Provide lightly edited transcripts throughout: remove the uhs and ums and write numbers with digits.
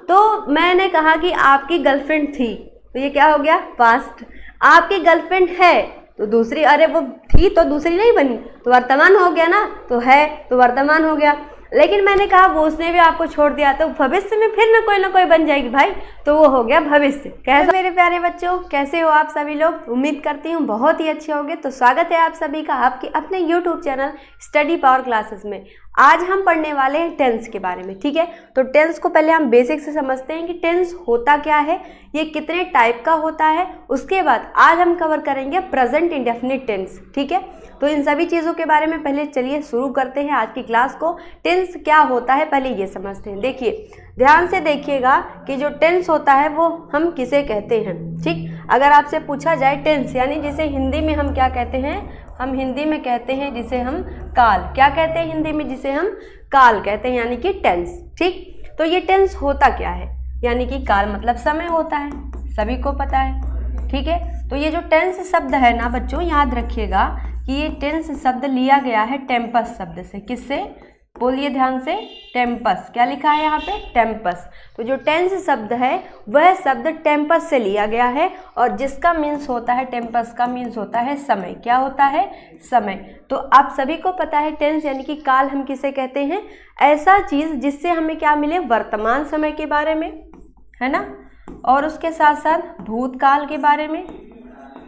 तो मैंने कहा कि आपकी गर्लफ्रेंड थी, तो ये क्या हो गया, पास्ट। आपकी गर्लफ्रेंड है, तो दूसरी, अरे वो थी तो दूसरी नहीं बनी, तो वर्तमान हो गया ना, तो है तो वर्तमान हो गया। लेकिन मैंने कहा वो उसने भी आपको छोड़ दिया, तो भविष्य में फिर ना कोई बन जाएगी भाई, तो वो हो गया भविष्य। कैसे मेरे प्यारे बच्चों, कैसे हो आप सभी लोग? उम्मीद करती हूँ बहुत ही अच्छे होंगे। तो स्वागत है आप सभी का आपके अपने YouTube channel study power classes में। आज हम पढ़ने वाले हैं टेंस के बारे में, ठीक है। तो टेंस को पहले हम बेसिक से समझते हैं कि टेंस होता क्या है, ये कितने टाइप का होता है। उसके बाद आज हम कवर करेंगे प्रेजेंट इंडेफिनिट टेंस, ठीक है। तो इन सभी चीज़ों के बारे में पहले चलिए शुरू करते हैं आज की क्लास को। टेंस क्या होता है पहले ये समझते हैं। देखिए, ध्यान से देखिएगा कि जो टेंस होता है वो हम किसे कहते हैं, ठीक। अगर आपसे पूछा जाए टेंस यानी जिसे हिंदी में हम क्या कहते हैं, हम हिंदी में कहते हैं जिसे हम काल, क्या कहते हैं हिंदी में, जिसे हम काल कहते हैं, यानी कि टेंस, ठीक। तो ये टेंस होता क्या है, यानी कि काल मतलब समय होता है, सभी को पता है, ठीक है। तो ये जो टेंस शब्द है ना बच्चों, याद रखिएगा कि ये टेंस शब्द लिया गया है टेम्पस शब्द से। किससे, बोलिए ध्यान से, टेम्पस। क्या लिखा है यहाँ पे, टेम्पस। तो जो टेंस शब्द है वह शब्द टेम्पस से लिया गया है, और जिसका मीन्स होता है, टेम्पस का मीन्स होता है समय। क्या होता है, समय। तो आप सभी को पता है टेंस यानी कि काल हम किसे कहते हैं, ऐसा चीज़ जिससे हमें क्या मिले, वर्तमान समय के बारे में, है ना, और उसके साथ साथ भूतकाल के बारे में,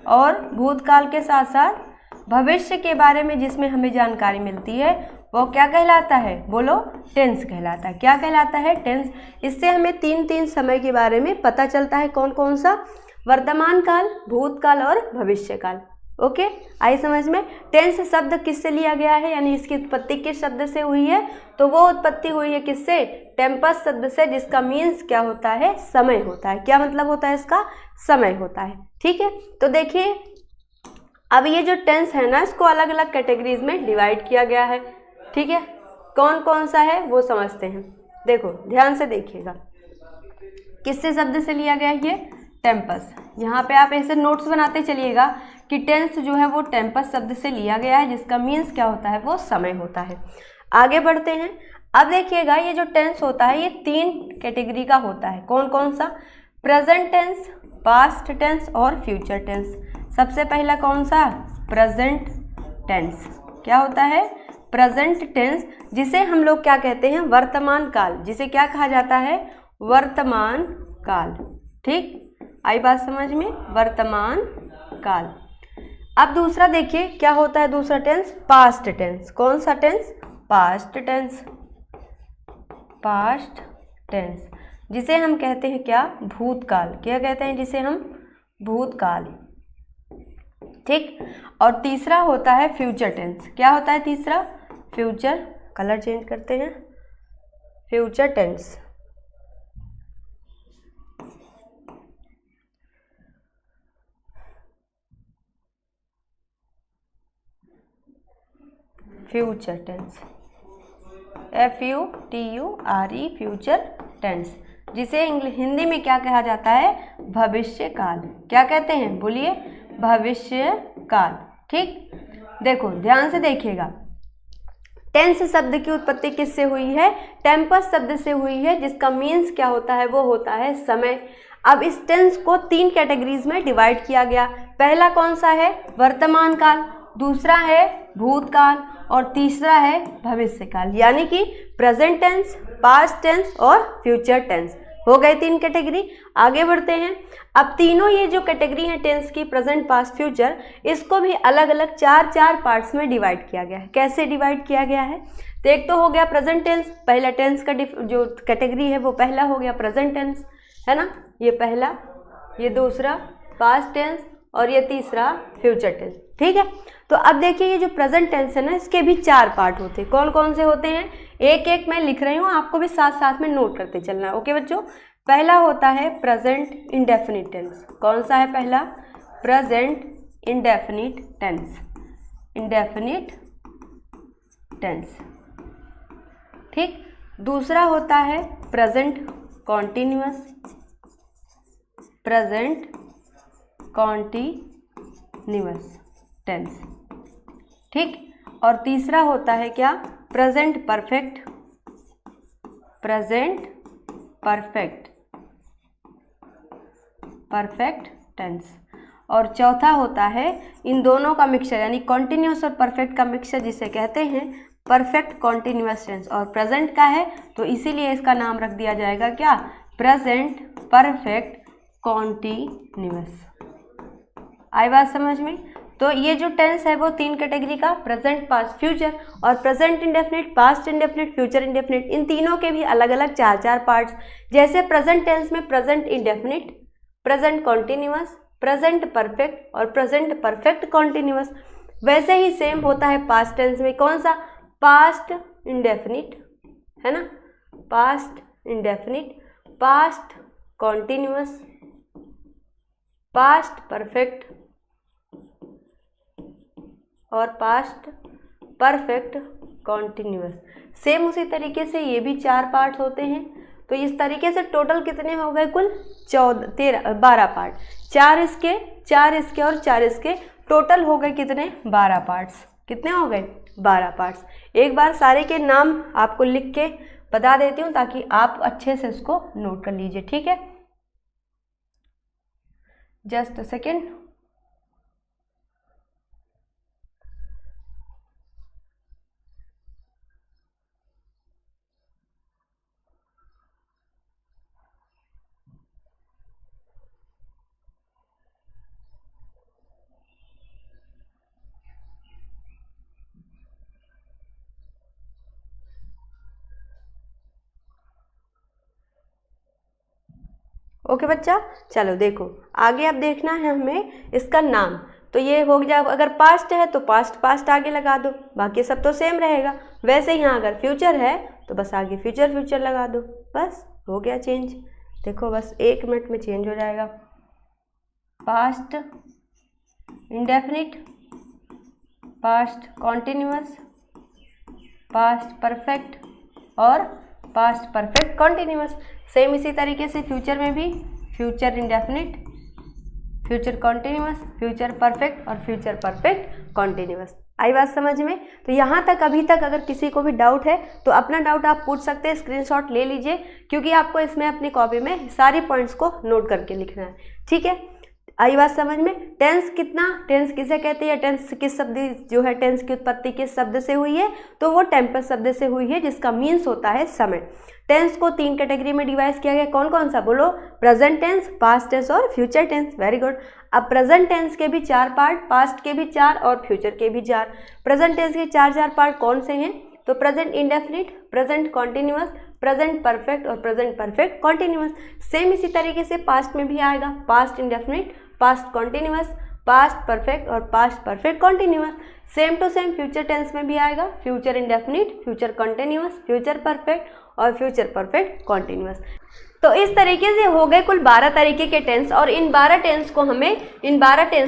और भूतकाल के साथ साथ भविष्य के बारे में जिसमें हमें जानकारी मिलती है, वो क्या कहलाता है, बोलो, टेंस कहलाता है। क्या कहलाता है, टेंस। इससे हमें तीन समय के बारे में पता चलता है। कौन कौन सा, वर्तमान काल, भूतकाल और भविष्य काल। ओके, आई समझ में। टेंस शब्द किससे लिया गया है, यानी इसकी उत्पत्ति किस शब्द से हुई है, तो वो उत्पत्ति हुई है किससे, टेम्पस शब्द से, जिसका मीन्स क्या होता है, समय होता है। क्या मतलब होता है इसका, समय होता है, ठीक है। तो देखिए, अब ये जो टेंस है ना, इसको अलग अलग कैटेगरीज में डिवाइड किया गया है, ठीक है। कौन कौन सा है वो समझते हैं। देखो ध्यान से देखिएगा, किससे शब्द से लिया गया है ये, टेम्पस। यहाँ पे आप ऐसे नोट्स बनाते चलिएगा कि टेंस जो है वो टेम्पस शब्द से लिया गया है, जिसका मीन्स क्या होता है, वो समय होता है। आगे बढ़ते हैं। अब देखिएगा, ये जो टेंस होता है ये 3 कैटेगरी का होता है। कौन कौन सा, प्रेजेंट टेंस, पास्ट टेंस और फ्यूचर टेंस। सबसे पहला कौन सा, प्रेजेंट टेंस। क्या होता है, प्रेजेंट टेंस, जिसे हम लोग क्या कहते हैं, वर्तमान काल। जिसे क्या कहा जाता है, वर्तमान काल, ठीक। आई बात समझ में, वर्तमान काल। अब दूसरा देखिए क्या होता है, दूसरा टेंस पास्ट टेंस। कौन सा tense, past tense. Past tense जिसे हम कहते हैं क्या, भूतकाल। क्या कहते हैं जिसे हम, भूतकाल, ठीक। और तीसरा होता है फ्यूचर टेंस। क्या होता है तीसरा, फ्यूचर, कलर चेंज करते हैं, future tense. Future tense, FUTURE, future tense, जिसे हिंदी में क्या कहा जाता है, भविष्य काल। क्या कहते हैं, बोलिए, भविष्य काल, ठीक। देखो ध्यान से देखिएगा, टेंस शब्द की उत्पत्ति किससे हुई है, टेम्पस शब्द से हुई है, जिसका मीन्स क्या होता है, वो होता है समय। अब इस टेंस को 3 कैटेगरीज में डिवाइड किया गया। पहला कौन सा है, वर्तमान काल, दूसरा है भूतकाल, और तीसरा है भविष्य काल, यानी कि प्रेजेंट टेंस, पास्ट टेंस और फ्यूचर टेंस। हो गए 3 कैटेगरी। आगे बढ़ते हैं। अब तीनों ये जो कैटेगरी है टेंस की, प्रेजेंट, पास्ट, फ्यूचर, इसको भी अलग अलग 4 पार्ट्स में डिवाइड किया गया है। कैसे डिवाइड किया गया है, तो एक तो हो गया प्रेजेंट टेंस, पहला टेंस का जो कैटेगरी है वो पहला हो गया प्रेजेंट टेंस, है ना, ये पहला, ये दूसरा पास्ट टेंस, और ये तीसरा फ्यूचर टेंस, ठीक है। तो अब देखिए, ये जो प्रेजेंट टेंस है ना, इसके भी 4 पार्ट होते हैं। कौन कौन से होते हैं, एक एक मैं लिख रही हूँ, आपको भी साथ साथ में नोट करते चलना है। ओके बच्चों, पहला होता है प्रेजेंट इंडेफिनिट टेंस। कौन सा है पहला, present indefinite tense, indefinite tense, ठीक। दूसरा होता है present continuous, present continuous tense, ठीक। और तीसरा होता है क्या, present perfect, present perfect tense. और चौथा होता है इन दोनों का मिक्सचर, यानी कॉन्टिन्यूस और परफेक्ट का मिक्सचर, जिसे कहते हैं परफेक्ट कॉन्टिन्यूअस टेंस। और प्रेजेंट का है तो इसीलिए इसका नाम रख दिया जाएगा क्या, प्रेजेंट परफेक्ट कॉन्टिन्यूअस। आई बात समझ में। तो ये जो टेंस है वो 3 कैटेगरी का, प्रेजेंट, पास्ट, फ्यूचर। और present indefinite, past indefinite, future indefinite, इन तीनों के भी अलग अलग 4-4 पार्ट्स। जैसे प्रेजेंट टेंस में present indefinite, present continuous, present perfect और प्रेजेंट परफेक्ट कॉन्टिन्यूअस, वैसे ही सेम होता है पास्ट टेंस में। कौन सा, पास्ट इंडेफिनिट, है ना, past indefinite, past continuous, past perfect और पास्ट परफेक्ट कॉन्टिन्यूअस। सेम उसी तरीके से ये भी 4 पार्ट्स होते हैं। तो इस तरीके से टोटल कितने हो गए, कुल 12 पार्ट। 4 इसके, 4 इसके और 4 इसके, टोटल हो गए कितने, 12 पार्ट्स। कितने हो गए, 12 पार्ट्स। एक बार सारे के नाम आपको लिख के बता देती हूँ ताकि आप अच्छे से इसको नोट कर लीजिए, ठीक है। Just a second. ओके बच्चा, चलो देखो आगे अब देखना है हमें इसका नाम। तो ये हो गया, अगर पास्ट है तो पास्ट आगे लगा दो, बाकी सब तो सेम रहेगा। वैसे यहाँ अगर फ्यूचर है तो बस आगे फ्यूचर लगा दो, बस हो गया चेंज। देखो बस 1 मिनट में चेंज हो जाएगा। Past indefinite, past continuous, past perfect और पास्ट परफेक्ट कॉन्टिन्यूअस। सेम इसी तरीके से फ्यूचर में भी, future indefinite, future continuous, future perfect और फ्यूचर परफेक्ट कॉन्टिन्यूअस। आई बात समझ में। तो यहाँ तक अभी तक अगर किसी को भी डाउट है तो अपना डाउट आप पूछ सकते हैं, स्क्रीनशॉट ले लीजिए, क्योंकि आपको इसमें अपनी कॉपी में सारी पॉइंट्स को नोट करके लिखना है, ठीक है। आई बात समझ में। टेंस कितना, टेंस किसे कहते हैं, टेंस किस शब्द जो है, टेंस की उत्पत्ति किस शब्द से हुई है, तो वो टेम्पस शब्द से हुई है, जिसका मीन्स होता है समय। टेंस को 3 कैटेगरी में डिवाइड किया गया, कौन कौन सा बोलो, प्रेजेंट टेंस, पास्ट टेंस और फ्यूचर टेंस। Very good. अब प्रेजेंट टेंस के भी 4 पार्ट, पास्ट के भी 4 और फ्यूचर के भी 4। प्रेजेंट टेंस के 4 पार्ट कौन से हैं, तो present indefinite, present continuous, present perfect और प्रेजेंट परफेक्ट कॉन्टिन्यूअस। सेम इसी तरीके से पास्ट में भी आएगा, past indefinite, past continuous, past perfect और past perfect continuous. Same to same future tense में भी आएगा, future indefinite, future continuous, future perfect और फ्यूचर परफेक्ट कॉन्टिन्यूअस। तो इस तरीके से हो गए कुल 12 तरीके के टेंस, और इन 12 टेंस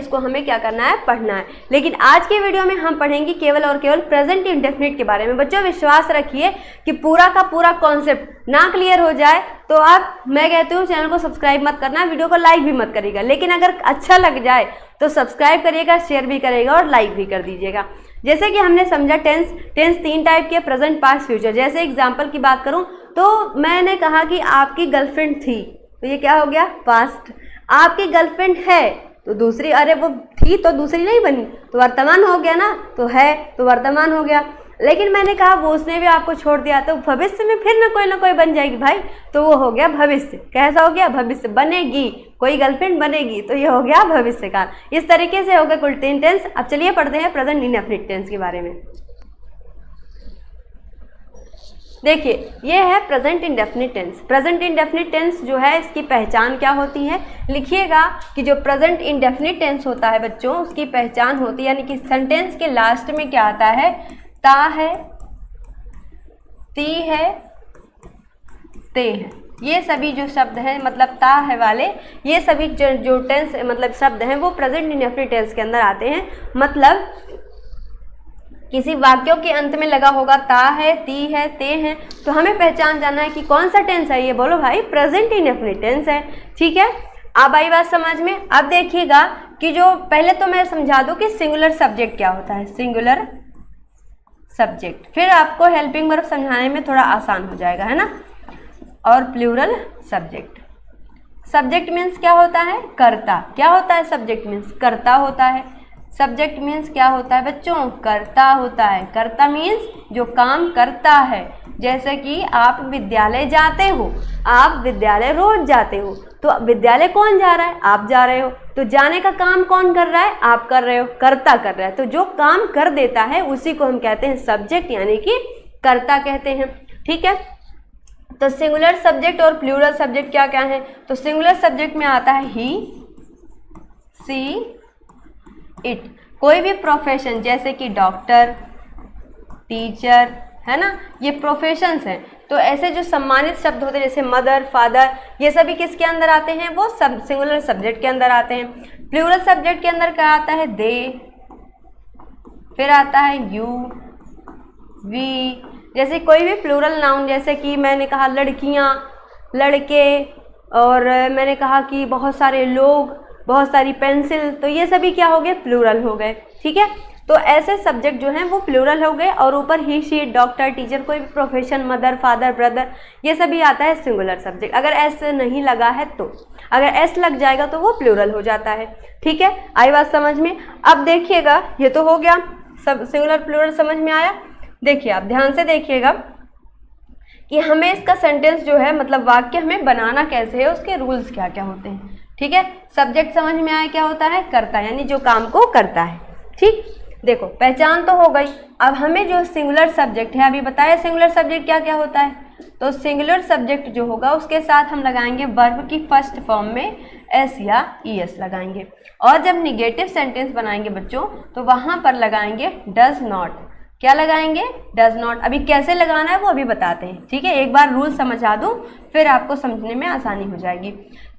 को हमें क्या करना है, पढ़ना है। लेकिन आज की वीडियो में हम पढ़ेंगे केवल और केवल प्रेजेंट इंडेफिनिट के बारे में। बच्चों विश्वास रखिए कि पूरा का पूरा कॉन्सेप्ट ना क्लियर हो जाए तो आप, मैं कहती हूँ, चैनल को सब्सक्राइब मत करना, वीडियो को लाइक भी मत करिएगा। लेकिन अगर अच्छा लग जाए तो सब्सक्राइब करिएगा, शेयर भी करिएगा और लाइक भी कर दीजिएगा। जैसे कि हमने समझा टेंस 3 टाइप के, प्रेजेंट, पास्ट, फ्यूचर। जैसे एग्जाम्पल की बात करूं तो मैंने कहा कि आपकी गर्लफ्रेंड थी, तो ये क्या हो गया, पास्ट। आपकी गर्लफ्रेंड है तो दूसरी, अरे वो थी तो दूसरी नहीं बनी, तो वर्तमान हो गया ना, तो है तो वर्तमान हो गया। लेकिन मैंने कहा वो उसने भी आपको छोड़ दिया, तो भविष्य में फिर ना कोई बन जाएगी भाई, तो वो हो गया भविष्य। कैसा हो गया, भविष्य, बनेगी कोई गर्लफ्रेंड बनेगी, तो ये हो गया भविष्य काल। इस तरीके से हो गए कुल 3 टेंस। अब चलिए पढ़ते हैं प्रेजेंट इंडेफिनिट टेंस के बारे में। देखिए ये है present indefinite tense. Present indefinite tense जो है, इसकी पहचान क्या होती है, लिखिएगा कि जो प्रेजेंट इंडेफिनिट टेंस होता है बच्चों, उसकी पहचान होती है, यानी कि सेंटेंस के लास्ट में क्या आता है, ता है, ती है, ते है। ये सभी जो शब्द हैं, मतलब ता है वाले, ये सभी जो टेंस मतलब शब्द हैं वो प्रेजेंट इंडेफिनिट टेंस के अंदर आते हैं। मतलब किसी वाक्यों के अंत में लगा होगा ता है, ती है, ते है, तो हमें पहचान जाना है कि कौन सा टेंस है ये, बोलो भाई प्रेजेंट इंडेफिनिट टेंस है, ठीक है। अब आई बात समझ में। अब देखिएगा कि जो पहले तो मैं समझा दूं कि सिंगुलर सब्जेक्ट क्या होता है, सिंगुलर सब्जेक्ट, फिर आपको हेल्पिंग वर्ब समझाने में थोड़ा आसान हो जाएगा, है ना। और प्लूरल सब्जेक्ट। सब्जेक्ट मीन्स क्या होता है? कर्ता। क्या होता है? सब्जेक्ट मीन्स कर्ता होता है। सब्जेक्ट मीन्स क्या होता है बच्चों? कर्ता होता है। कर्ता मीन्स जो काम करता है। जैसे कि आप विद्यालय जाते हो, आप विद्यालय रोज जाते हो, तो विद्यालय कौन जा रहा है? आप जा रहे हो। तो जाने का काम कौन कर रहा है? आप कर रहे हो, कर्ता कर रहा है। तो जो काम कर देता है उसी को हम कहते हैं सब्जेक्ट, यानी कि कर्ता कहते हैं। ठीक है, तो सिंगुलर सब्जेक्ट और प्लूरल सब्जेक्ट क्या क्या है? तो सिंगुलर सब्जेक्ट में आता है ही, सी, इट। कोई भी प्रोफेशन जैसे कि डॉक्टर, टीचर, है ना, ये प्रोफेशंस हैं। तो ऐसे जो सम्मानित शब्द होते हैं जैसे मदर, फादर, ये सभी किसके अंदर आते हैं? वो सब सिंगुलर सब्जेक्ट के अंदर आते हैं। प्लूरल सब्जेक्ट के अंदर क्या आता है? दे, फिर आता है यू, वी। जैसे कोई भी प्लूरल नाउन, जैसे कि मैंने कहा लड़कियां, लड़के, और मैंने कहा कि बहुत सारे लोग, बहुत सारी पेंसिल, तो ये सभी क्या हो गए? प्लूरल हो गए। ठीक है, तो ऐसे सब्जेक्ट जो हैं वो प्लूरल हो गए। और ऊपर ही, शी, डॉक्टर, टीचर, कोई भी प्रोफेशन, मदर, फादर, ब्रदर, ये सभी आता है सिंगुलर सब्जेक्ट। अगर एस नहीं लगा है तो, अगर एस लग जाएगा तो वो प्लूरल हो जाता है। ठीक है, आई बात समझ में? अब देखिएगा, ये तो हो गया सब सिंगुलर प्लूरल समझ में आया। देखिए आप ध्यान से देखिएगा कि हमें इसका सेंटेंस जो है, मतलब वाक्य हमें बनाना कैसे है, उसके रूल्स क्या क्या होते हैं। ठीक है, सब्जेक्ट समझ में आया क्या होता है? कर्ता, यानी जो काम को करता है। ठीक, देखो पहचान तो हो गई। अब हमें जो सिंगुलर सब्जेक्ट है, अभी बताया सिंगुलर सब्जेक्ट क्या क्या होता है। तो सिंगुलर सब्जेक्ट जो होगा उसके साथ हम लगाएंगे वर्ब की फर्स्ट फॉर्म में एस या ईएस लगाएंगे। और जब निगेटिव सेंटेंस बनाएंगे बच्चों, तो वहाँ पर लगाएंगे डज नॉट। क्या लगाएंगे? Does not. अभी कैसे लगाना है वो अभी बताते हैं। ठीक है, एक बार रूल समझा दूँ, फिर आपको समझने में आसानी हो जाएगी।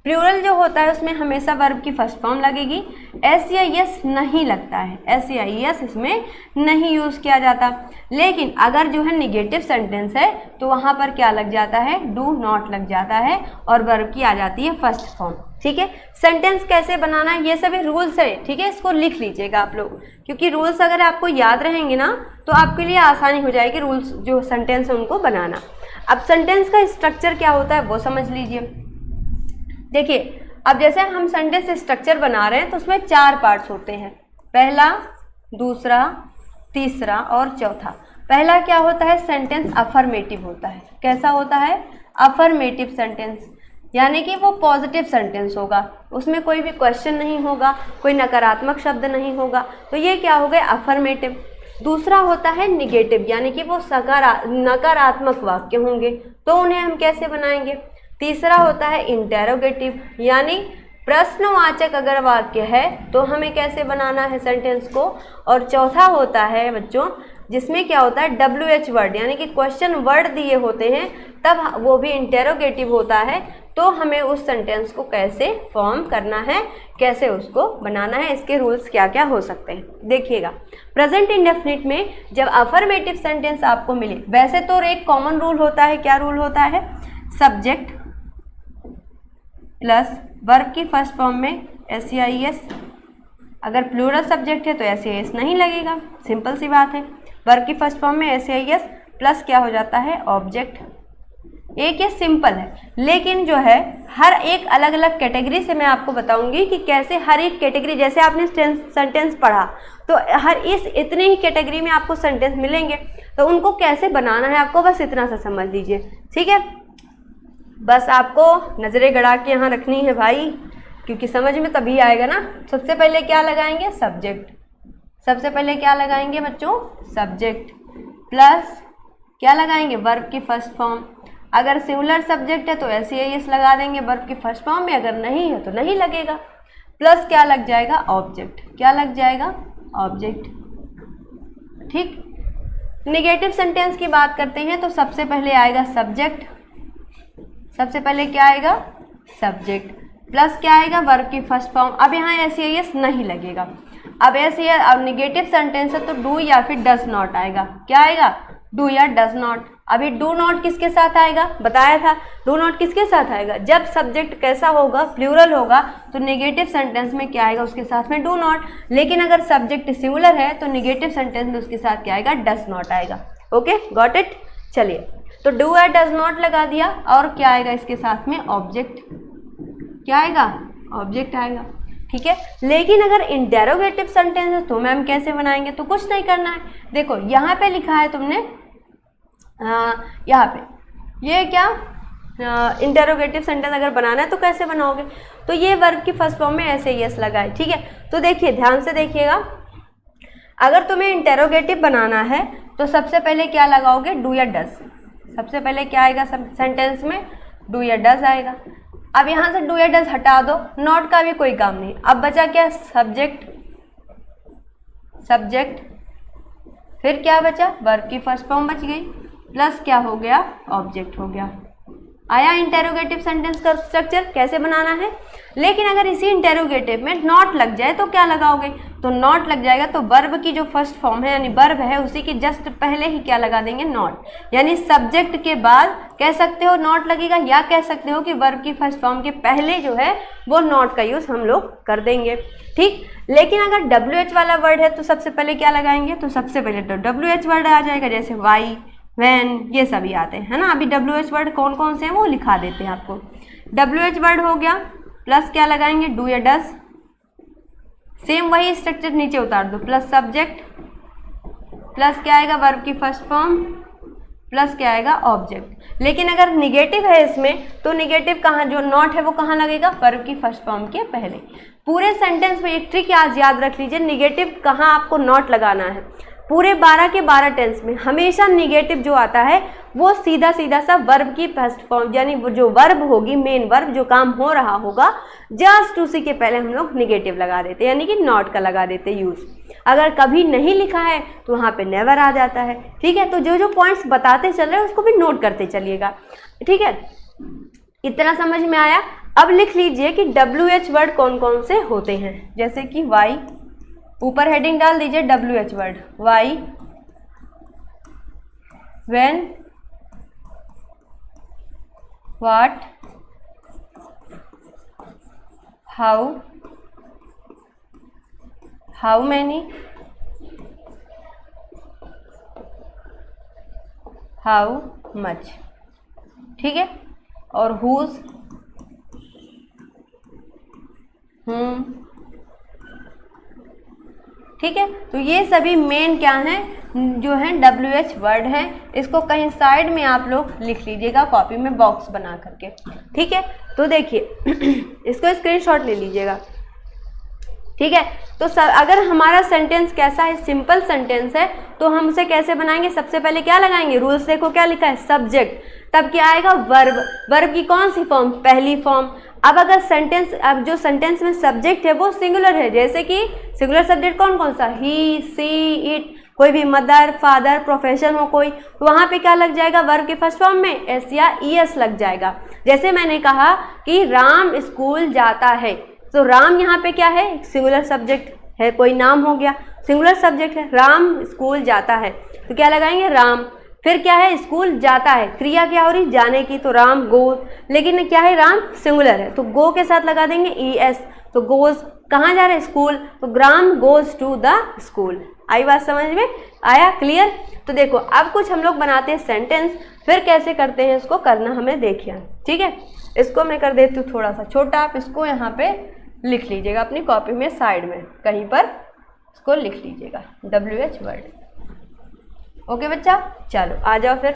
प्लूरल जो होता है उसमें हमेशा वर्ब की फर्स्ट फॉर्म लगेगी। एस या यस नहीं लगता है, एस या यस इसमें नहीं यूज़ किया जाता। लेकिन अगर जो है निगेटिव सेंटेंस है तो वहाँ पर क्या लग जाता है? डू नॉट लग जाता है और वर्ब की आ जाती है फर्स्ट फॉर्म। ठीक है, सेंटेंस कैसे बनाना है ये सभी रूल्स है। ठीक है, इसको लिख लीजिएगा आप लोग, क्योंकि रूल्स अगर आपको याद रहेंगे ना तो आपके लिए आसानी हो जाएगी रूल्स जो सेंटेंस है उनको बनाना। अब सेंटेंस का स्ट्रक्चर क्या होता है वो समझ लीजिए। देखिए, अब जैसे हम सेंटेंस स्ट्रक्चर बना रहे हैं तो उसमें 4 पार्ट्स होते हैं, पहला, दूसरा, तीसरा और चौथा। पहला क्या होता है? सेंटेंस अफर्मेटिव होता है। कैसा होता है? अफर्मेटिव सेंटेंस, यानी कि वो पॉजिटिव सेंटेंस होगा, उसमें कोई भी क्वेश्चन नहीं होगा, कोई नकारात्मक शब्द नहीं होगा, तो ये क्या हो गए? अफर्मेटिव। दूसरा होता है निगेटिव, यानी कि वो नकारात्मक वाक्य होंगे, तो उन्हें हम कैसे बनाएंगे? तीसरा होता है इंटेरोगेटिव, यानी प्रश्नवाचक अगर वाक्य है तो हमें कैसे बनाना है सेंटेंस को। और चौथा होता है बच्चों जिसमें क्या होता है? WH वर्ड, यानी कि क्वेश्चन वर्ड दिए होते हैं, तब वो भी इंटेरोगेटिव होता है। तो हमें उस सेंटेंस को कैसे फॉर्म करना है, कैसे उसको बनाना है, इसके रूल्स क्या क्या हो सकते हैं देखिएगा। प्रेजेंट इंडेफिनिट में जब अफर्मेटिव सेंटेंस आपको मिले, वैसे तो एक कॉमन रूल होता है। क्या रूल होता है? सब्जेक्ट प्लस वर्ब की फर्स्ट फॉर्म में एस या ई एस। अगर प्लूरल सब्जेक्ट है तो एस या एस नहीं लगेगा, सिंपल सी बात है। वर्ब की फर्स्ट फॉर्म में एस या ई एस प्लस क्या हो जाता है? ऑब्जेक्ट। एक ये सिंपल है, लेकिन जो है हर एक अलग अलग कैटेगरी से मैं आपको बताऊंगी कि कैसे हर एक कैटेगरी, जैसे आपने सेंटेंस पढ़ा तो हर इतने ही कैटेगरी में आपको सेंटेंस मिलेंगे, तो उनको कैसे बनाना है आपको बस इतना सा समझ लीजिए। ठीक है, बस आपको नज़रें गड़ा के यहाँ रखनी है भाई, क्योंकि समझ में तभी आएगा ना। सबसे पहले क्या लगाएंगे? सब्जेक्ट। सबसे पहले क्या लगाएंगे बच्चों? सब्जेक्ट प्लस क्या लगाएंगे? वर्ब की फर्स्ट फॉर्म। अगर सिंगुलर सब्जेक्ट है तो ऐसे ही एस लगा देंगे वर्ब की फर्स्ट फॉर्म में, अगर नहीं है तो नहीं लगेगा। प्लस क्या लग जाएगा? ऑब्जेक्ट। क्या लग जाएगा? ऑब्जेक्ट। ठीक, निगेटिव सेंटेंस की बात करते हैं तो सबसे पहले आएगा सब्जेक्ट। सबसे पहले क्या आएगा? सब्जेक्ट प्लस क्या आएगा? वर्ब की फर्स्ट फॉर्म। अब यहाँ ऐसे एस नहीं लगेगा। अब ऐसे अब निगेटिव सेंटेंस है तो डू या फिर डज नॉट आएगा। क्या आएगा? डू या डज नॉट। अभी डू नॉट किसके साथ आएगा? बताया था, डू नॉट किसके साथ आएगा? जब सब्जेक्ट कैसा होगा? प्लूरल होगा, तो नेगेटिव सेंटेंस में क्या आएगा? उसके साथ में डू नॉट। लेकिन अगर सब्जेक्ट सिंगुलर है तो नेगेटिव सेंटेंस में उसके साथ क्या आएगा? डज नॉट आएगा। Okay, got it. चलिए तो डू या डज नॉट लगा दिया, और क्या आएगा इसके साथ में, ऑब्जेक्ट। क्या आएगा, ऑब्जेक्ट आएगा, ठीक है। लेकिन अगर इंटेरोगेटिव सेंटेंस है तो मैम कैसे बनाएंगे, तो कुछ नहीं करना है। देखो यहाँ पे लिखा है तुमने, यहाँ पे ये क्या इंटेरोगेटिव सेंटेंस अगर बनाना है तो कैसे बनाओगे, तो ये वर्ब की फर्स्ट फॉर्म में ऐसे यस लगा है, ठीक है। तो देखिए ध्यान से देखिएगा, अगर तुम्हें इंटेरोगेटिव बनाना है तो सबसे पहले क्या लगाओगे, डू या डज। सबसे पहले क्या आएगा सेंटेंस में, डू या डज आएगा। अब यहाँ से डू या डज हटा दो, नॉट का भी कोई काम नहीं। अब बचा क्या, सब्जेक्ट, सब्जेक्ट, फिर क्या बचा, वर्ब की फर्स्ट फॉर्म बच गई, प्लस क्या हो गया, ऑब्जेक्ट हो गया। आया इंटेरोगेटिव सेंटेंस का स्ट्रक्चर कैसे बनाना है। लेकिन अगर इसी इंटेरोगेटिव में नॉट लग जाए तो क्या लगाओगे, तो नॉट लग जाएगा तो वर्ब की जो फर्स्ट फॉर्म है यानी वर्ब है उसी के जस्ट पहले ही क्या लगा देंगे, नॉट। यानी सब्जेक्ट के बाद कह सकते हो नॉट लगेगा, या कह सकते हो कि वर्ब की फर्स्ट फॉर्म के पहले जो है वो नॉट का यूज़ हम लोग कर देंगे, ठीक। लेकिन अगर WH वाला वर्ड है तो सबसे पहले क्या लगाएंगे, तो सबसे पहले तो WH वर्ड आ जाएगा, जैसे वाई, वैन, ये सभी आते हैं, है ना। अभी WH वर्ड कौन कौन से हैं वो लिखा देते हैं आपको। WH वर्ड हो गया, प्लस क्या लगाएंगे, डू या डज, सेम वही स्ट्रक्चर नीचे उतार दो, प्लस सब्जेक्ट, प्लस क्या आएगा, वर्ब की फर्स्ट फॉर्म, प्लस क्या आएगा, ऑब्जेक्ट। लेकिन अगर निगेटिव है इसमें तो निगेटिव कहाँ, जो नॉट है वो कहाँ लगेगा, वर्ब की फर्स्ट फॉर्म के पहले। पूरे सेंटेंस में एक ट्रिक आज याद रख लीजिए, निगेटिव कहाँ आपको नॉट लगाना है। पूरे 12 के 12 टेंस में हमेशा निगेटिव जो आता है वो सीधा सीधा सा वर्ब की फर्स्ट फॉर्म, यानी वो जो वर्ब होगी, मेन वर्ब जो काम हो रहा होगा, जस्ट उसी के पहले हम लोग निगेटिव लगा देते, यानी कि नॉट का लगा देते यूज़। अगर कभी नहीं लिखा है तो वहाँ पे नेवर आ जाता है, ठीक है। तो जो जो पॉइंट्स बताते चल रहे हैं उसको भी नोट करते चलिएगा, ठीक है। इतना समझ में आया। अब लिख लीजिए कि WH वर्ड कौन कौन से होते हैं, जैसे कि वाई, ऊपर हेडिंग डाल दीजिए WH word, why, when, what, how, how many, how much, ठीक है। और हुज, ठीक है। तो ये सभी मेन क्या हैं, जो हैं WH वर्ड हैं। इसको कहीं साइड में आप लोग लिख लीजिएगा कॉपी में बॉक्स बना करके, ठीक है। तो देखिए इसको स्क्रीनशॉट ले लीजिएगा, ठीक है। तो अगर हमारा सेंटेंस कैसा है, सिंपल सेंटेंस है, तो हम उसे कैसे बनाएंगे, सबसे पहले क्या लगाएंगे, रूल्स देखो क्या लिखा है, सब्जेक्ट, तब क्या आएगा, वर्ब, वर्ब की कौन सी फॉर्म, पहली फॉर्म। अब अगर सेंटेंस, अब जो सेंटेंस में सब्जेक्ट है वो सिंगुलर है, जैसे कि सिंगुलर सब्जेक्ट कौन कौन सा, ही, सी, इट, कोई भी मदर, फादर, प्रोफेशन हो कोई, तो वहाँ पे क्या लग जाएगा, वर्ब के फर्स्ट फॉर्म में एस या ईएस लग जाएगा। जैसे मैंने कहा कि राम स्कूल जाता है, तो राम यहाँ पे क्या है, सिंगुलर सब्जेक्ट है, कोई नाम हो गया, सिंगुलर सब्जेक्ट है, राम स्कूल जाता है, तो क्या लगाएंगे, राम। फिर क्या है, स्कूल जाता है, क्रिया क्या हो रही, जाने की, तो राम गोज, लेकिन क्या है, राम सिंगुलर है तो गो के साथ लगा देंगे ES, तो गोज कहाँ जा रहे हैं, स्कूल, तो Ram goes to the school. आई बात समझ में, आया, क्लियर। तो देखो अब कुछ हम लोग बनाते हैं सेंटेंस, फिर कैसे करते हैं इसको करना हमें देखिए, ठीक है। इसको मैं कर देती हूँ थोड़ा सा छोटा, आप इसको यहाँ पे लिख लीजिएगा अपनी कॉपी में साइड में कहीं पर, इसको लिख लीजिएगा WH वर्ड। ओके बच्चा, चलो आ जाओ फिर।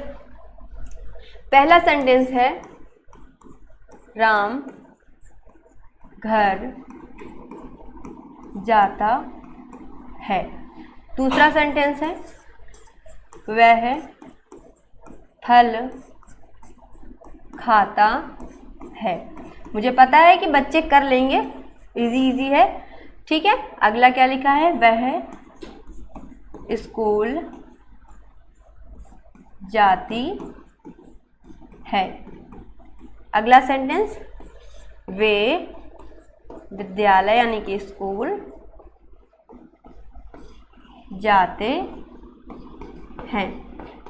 पहला सेंटेंस है, राम घर जाता है। दूसरा सेंटेंस है, वह फल खाता है। मुझे पता है कि बच्चे कर लेंगे, इजी इजी है, ठीक है। अगला क्या लिखा है, वह स्कूल जाती है। अगला सेंटेंस, वे विद्यालय यानी कि स्कूल जाते हैं।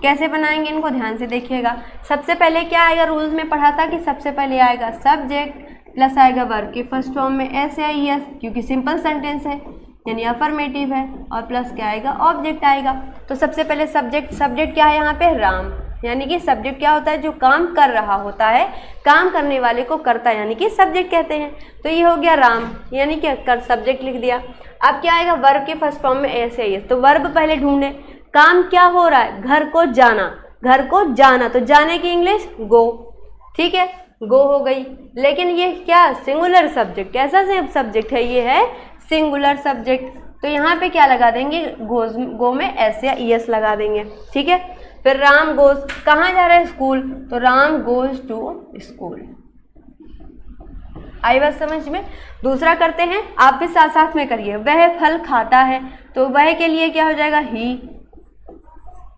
कैसे बनाएंगे इनको, ध्यान से देखिएगा। सबसे पहले क्या आएगा, रूल्स में पढ़ा था कि सबसे पहले आएगा सब्जेक्ट, प्लस आएगा वर्ब की फर्स्ट फॉर्म में एस या ES, क्योंकि सिंपल सेंटेंस है यानी अफर्मेटिव है, और प्लस क्या आएगा, ऑब्जेक्ट आएगा। तो सबसे पहले सब्जेक्ट, सब्जेक्ट क्या है यहाँ पे, राम, यानी कि सब्जेक्ट क्या होता है, जो काम कर रहा होता है, काम करने वाले को करता है, यानी कि सब्जेक्ट कहते हैं। तो ये हो गया राम, यानी कि कर सब्जेक्ट लिख दिया। अब क्या आएगा, वर्ब के फर्स्ट फॉर्म में ऐसे ही है, तो वर्ब पहले ढूंढे। काम क्या हो रहा है, घर को जाना, घर को जाना, तो जाने की इंग्लिश गो, ठीक है, गो हो गई। लेकिन ये क्या, सिंगुलर सब्जेक्ट, कैसा सब्जेक्ट है, ये है सिंगुलर सब्जेक्ट। तो यहाँ पे क्या लगा देंगे, गो में एस या ईएस लगा देंगे, ठीक है। फिर राम गोज, कहाँ जा रहा है, स्कूल, तो राम गोज टू स्कूल। आई बात समझ में। दूसरा करते हैं, आप भी साथ साथ में करिए। वह फल खाता है, तो वह के लिए क्या हो जाएगा,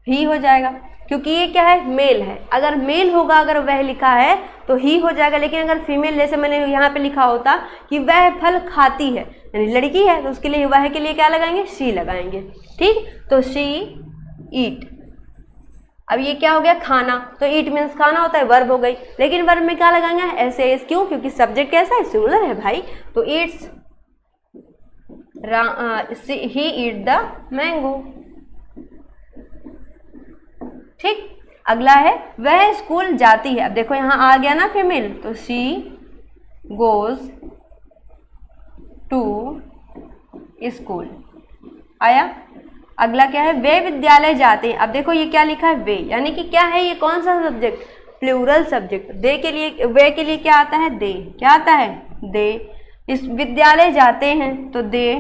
ही हो जाएगा, क्योंकि ये क्या है, मेल है। अगर मेल होगा, अगर वह लिखा है तो ही हो जाएगा। लेकिन अगर फीमेल, जैसे मैंने यहाँ पे लिखा होता कि वह फल खाती है, यानी लड़की है, तो उसके लिए वह के लिए क्या लगाएंगे, शी लगाएंगे, ठीक। तो शी ईट। अब ये क्या हो गया, खाना, तो ईट मीन्स खाना होता है, वर्ब हो गई। लेकिन वर्ब में क्या लगाएंगे, ऐसे एस, क्यों, क्योंकि सब्जेक्ट कैसा है, सिंगुलर है भाई। तो Yeats, he eat the mango, ठीक। अगला है, वह स्कूल जाती है। अब देखो यहाँ आ गया ना फीमेल, तो शी गोज टू स्कूल आया। अगला क्या है, वे विद्यालय जाते हैं। अब देखो ये क्या लिखा है, वे, यानी कि क्या है, ये कौन सा सब्जेक्ट, प्लूरल सब्जेक्ट। दे के लिए, वे के लिए क्या आता है, दे, क्या आता है, दे। इस विद्यालय जाते हैं, तो दे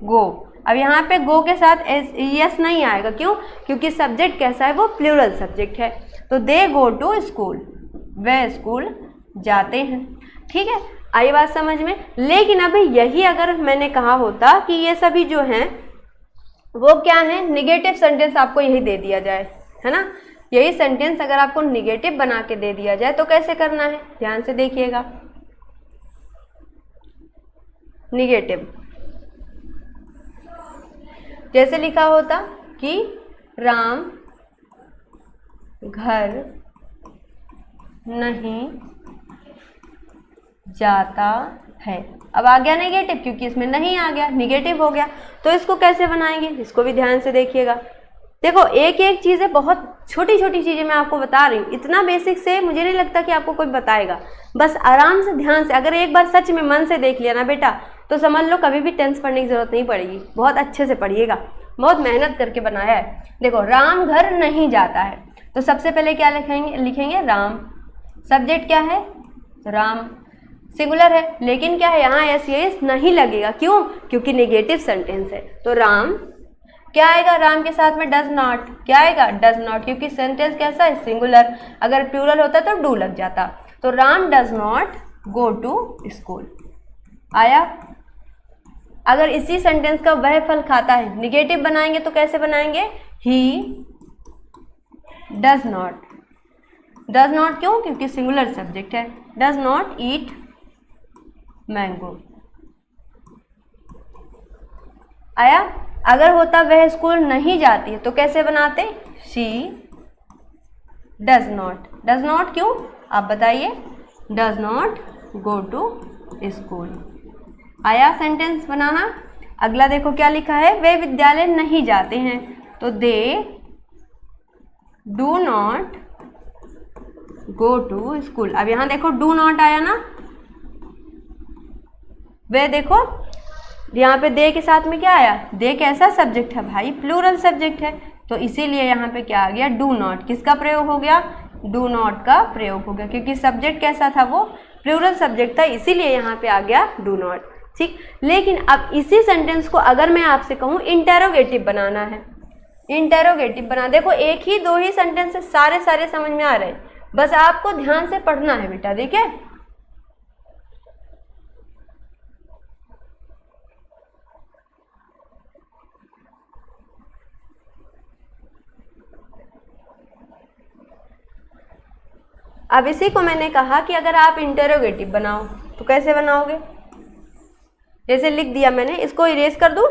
गो। अब यहाँ पे गो के साथ एस नहीं आएगा, क्यों, क्योंकि सब्जेक्ट कैसा है, वो प्लूरल सब्जेक्ट है। तो दे गो टू स्कूल, वे स्कूल जाते हैं, ठीक है। आई बात समझ में। लेकिन अभी यही अगर मैंने कहा होता कि ये सभी जो हैं वो क्या है, निगेटिव सेंटेंस आपको यही दे दिया जाए, है ना, यही सेंटेंस अगर आपको निगेटिव बना के दे दिया जाए तो कैसे करना है, ध्यान से देखिएगा। निगेटिव जैसे लिखा होता कि राम घर नहीं जाता है। अब आ गया नेगेटिव, क्योंकि इसमें नहीं आ गया, निगेटिव हो गया। तो इसको कैसे बनाएंगे, इसको भी ध्यान से देखिएगा। देखो एक एक चीज़ें, बहुत छोटी छोटी चीज़ें मैं आपको बता रही हूँ। इतना बेसिक से मुझे नहीं लगता कि आपको कोई बताएगा। बस आराम से, ध्यान से, अगर एक बार सच में मन से देख लिया ना बेटा, तो समझ लो कभी भी टेंस पढ़ने की जरूरत नहीं पड़ेगी। बहुत अच्छे से पढ़िएगा, बहुत मेहनत करके बनाया है। देखो राम घर नहीं जाता है, तो सबसे पहले क्या लिखेंगे राम। सब्जेक्ट क्या है, राम, सिंगुलर है, लेकिन क्या है यहाँ एस नहीं लगेगा, क्यों, क्योंकि नेगेटिव सेंटेंस है। तो राम क्या आएगा, राम के साथ में डज नॉट, क्या आएगा, डज नॉट, क्योंकि सेंटेंस कैसा है, सिंगुलर। अगर प्लूरल होता तो डू लग जाता। तो Ram does not go to school आया। अगर इसी सेंटेंस का वह फल खाता है, निगेटिव बनाएंगे तो कैसे बनाएंगे, he does not. Does not क्यों, क्योंकि सिंगुलर सब्जेक्ट है। डज नॉट ईट मैंगो आया। अगर होता वह स्कूल नहीं जाती है, तो कैसे बनाते, she does not. Does not क्यों, आप बताइए, does not go to school आया सेंटेंस बनाना। अगला देखो क्या लिखा है, वे विद्यालय नहीं जाते हैं, तो they do not go to school. अब यहाँ देखो डू नॉट आया ना, वे देखो यहाँ पे दे के साथ में क्या आया, दे कैसा सब्जेक्ट है भाई, प्लूरल सब्जेक्ट है। तो इसीलिए यहाँ पे क्या आ गया, डू नॉट। किसका प्रयोग हो गया, डू नॉट का प्रयोग हो गया, क्योंकि सब्जेक्ट कैसा था, वो प्लूरल सब्जेक्ट था, इसीलिए यहाँ पे आ गया डू नॉट, ठीक। लेकिन अब इसी सेंटेंस को अगर मैं आपसे कहूँ इंटेरोगेटिव बनाना है, इंटेरोगेटिव बना, देखो एक ही दो ही सेंटेंस से सारे समझ में आ रहे हैं, बस आपको ध्यान से पढ़ना है बेटा, देखिए। अब इसी को मैंने कहा कि अगर आप इंटेरोगेटिव बनाओ तो कैसे बनाओगे, जैसे लिख दिया मैंने, इसको इरेज कर दूं,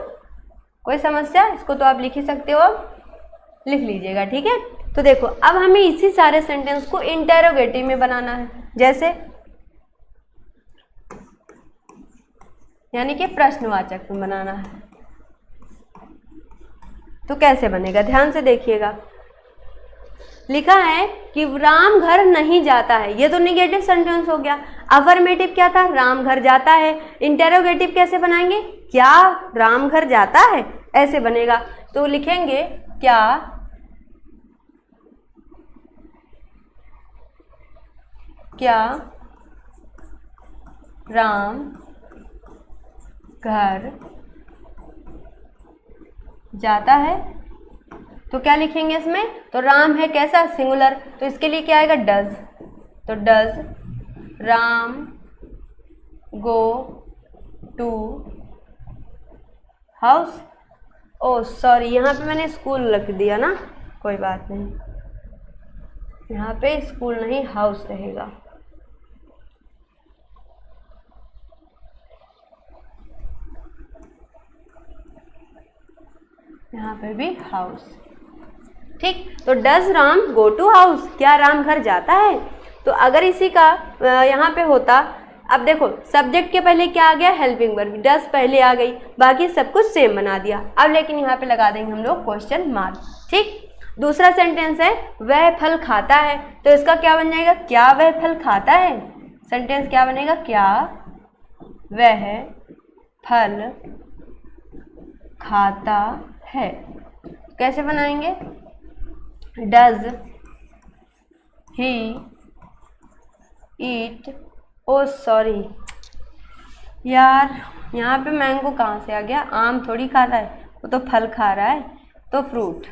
कोई समस्या, इसको तो आप लिख ही सकते हो, अब लिख लीजिएगा, ठीक है। तो देखो अब हमें इसी सारे सेंटेंस को इंटेरोगेटिव में बनाना है, जैसे यानी कि प्रश्नवाचक में बनाना है। तो कैसे बनेगा, ध्यान से देखिएगा। लिखा है कि राम घर नहीं जाता है, ये तो निगेटिव सेंटेंस हो गया। अफर्मेटिव क्या था, राम घर जाता है। इंटेरोगेटिव कैसे बनाएंगे, क्या राम घर जाता है, ऐसे बनेगा। तो लिखेंगे क्या राम घर जाता है। तो क्या लिखेंगे इसमें, तो राम है कैसा, सिंगुलर, तो इसके लिए क्या आएगा, डज। तो does Ram go to house. Oh sorry, यहाँ पे मैंने स्कूल लिख दिया ना, कोई बात नहीं, यहाँ पे स्कूल नहीं हाउस रहेगा। यहाँ पे भी हाउस, ठीक। तो does Ram go to house, क्या राम घर जाता है। तो अगर इसी का यहाँ पे होता, अब देखो सब्जेक्ट के पहले क्या आ गया, हेल्पिंग वर्ब, डज पहले आ गई, बाकी सब कुछ सेम बना दिया। अब लेकिन यहाँ पे लगा देंगे हम लोग क्वेश्चन मार्क, ठीक। दूसरा सेंटेंस है वह फल खाता है, तो इसका क्या बन जाएगा, क्या वह फल खाता है। सेंटेंस क्या बनेगा, क्या वह फल खाता है। कैसे बनाएंगे, does he eat, O sorry यार, यहाँ पे मैंगो कहाँ से आ गया, आम थोड़ी खा रहा है, वो तो फल खा रहा है, तो फ्रूट,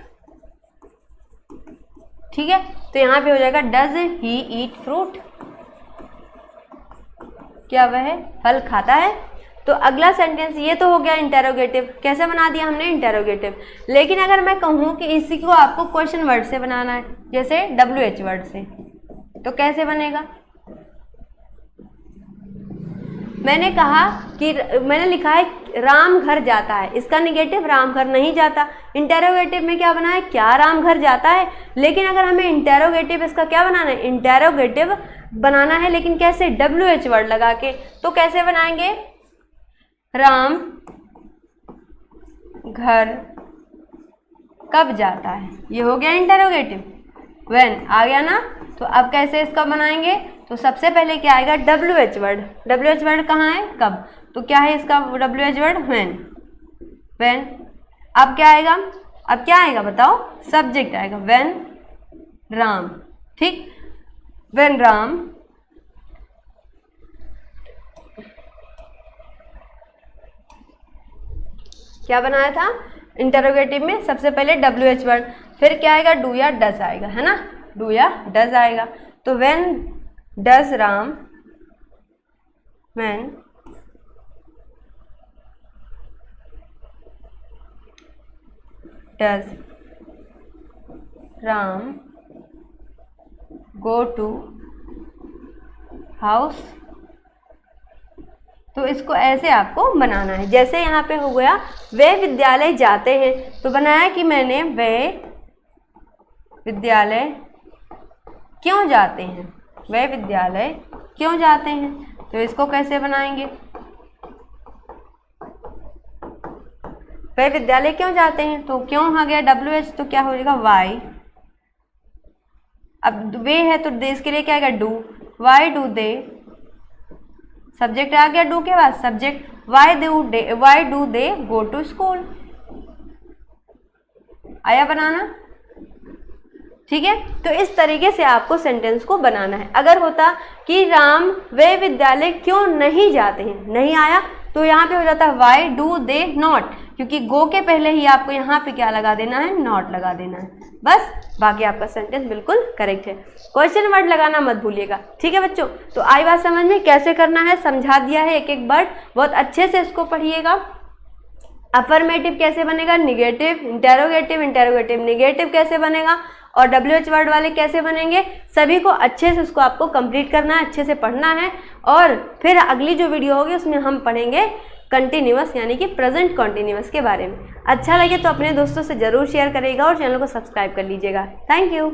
ठीक है। तो यहाँ पे हो जाएगा डज ही ईट फ्रूट, क्या वह फल खाता है। तो अगला सेंटेंस ये तो हो गया इंटेरोगेटिव, कैसे बना दिया हमने इंटेरोगेटिव। लेकिन अगर मैं कहूँ कि इसी को आपको क्वेश्चन वर्ड से बनाना है, जैसे WH वर्ड से, तो कैसे बनेगा। मैंने कहा कि मैंने लिखा है राम घर जाता है, इसका निगेटिव राम घर नहीं जाता। इंटेरोगेटिव में क्या बना है, क्या राम घर जाता है। लेकिन अगर हमें इंटेरोगेटिव इसका क्या बनाना है, इंटेरोगेटिव बनाना है, लेकिन कैसे, WH वर्ड लगा के। तो कैसे बनाएंगे, राम घर कब जाता है, ये हो गया इंटेरोगेटिव। व्हेन आ गया ना, तो अब कैसे इसका बनाएंगे, तो सबसे पहले क्या आएगा, WH वर्ड। WH वर्ड कहाँ है, कब, तो क्या है इसका WH वर्ड, व्हेन। व्हेन अब क्या आएगा, अब क्या आएगा बताओ, सब्जेक्ट आएगा, व्हेन राम, ठीक। व्हेन राम क्या बनाया था इंटरोगेटिव में, सबसे पहले WH वर्ड, फिर क्या आएगा, डू या डज आएगा, है ना, डू या डज आएगा। तो when does Ram, when does Ram go to house. तो इसको ऐसे आपको बनाना है, जैसे यहाँ पे हो गया वे विद्यालय जाते हैं, तो बनाया कि मैंने वे विद्यालय क्यों जाते हैं, वे विद्यालय क्यों जाते हैं। तो इसको कैसे बनाएंगे, वे विद्यालय क्यों जाते हैं, तो क्यों आ गया WH, तो क्या हो जाएगा वाई। अब वे है तो देश के लिए क्या आएगा, do, why do they, subject आ गया डू के बाद subject, why do they go to school. आया बनाना, ठीक है। तो इस तरीके से आपको सेंटेंस को बनाना है। अगर होता कि राम वे विद्यालय क्यों नहीं जाते हैं, नहीं आया, तो यहाँ पे हो जाता है वाई डू दे नॉट, क्योंकि गो के पहले ही आपको यहाँ पे क्या लगा देना है, नॉट लगा देना है, बस। बाकी आपका सेंटेंस बिल्कुल करेक्ट है। क्वेश्चन वर्ड लगाना मत भूलिएगा, ठीक है बच्चों। तो आई बात समझ में, कैसे करना है समझा दिया है, एक एक वर्ड बहुत अच्छे से इसको पढ़िएगा। अफर्मेटिव कैसे बनेगा, निगेटिव, इंटेरोगेटिव, इंटेरोगेटिव निगेटिव कैसे बनेगा, और WH वर्ड वाले कैसे बनेंगे, सभी को अच्छे से उसको आपको कंप्लीट करना है, अच्छे से पढ़ना है। और फिर अगली जो वीडियो होगी उसमें हम पढ़ेंगे कंटिन्यूअस यानी कि प्रेजेंट कंटिन्यूअस के बारे में। अच्छा लगे तो अपने दोस्तों से ज़रूर शेयर करिएगा और चैनल को सब्सक्राइब कर लीजिएगा। Thank you.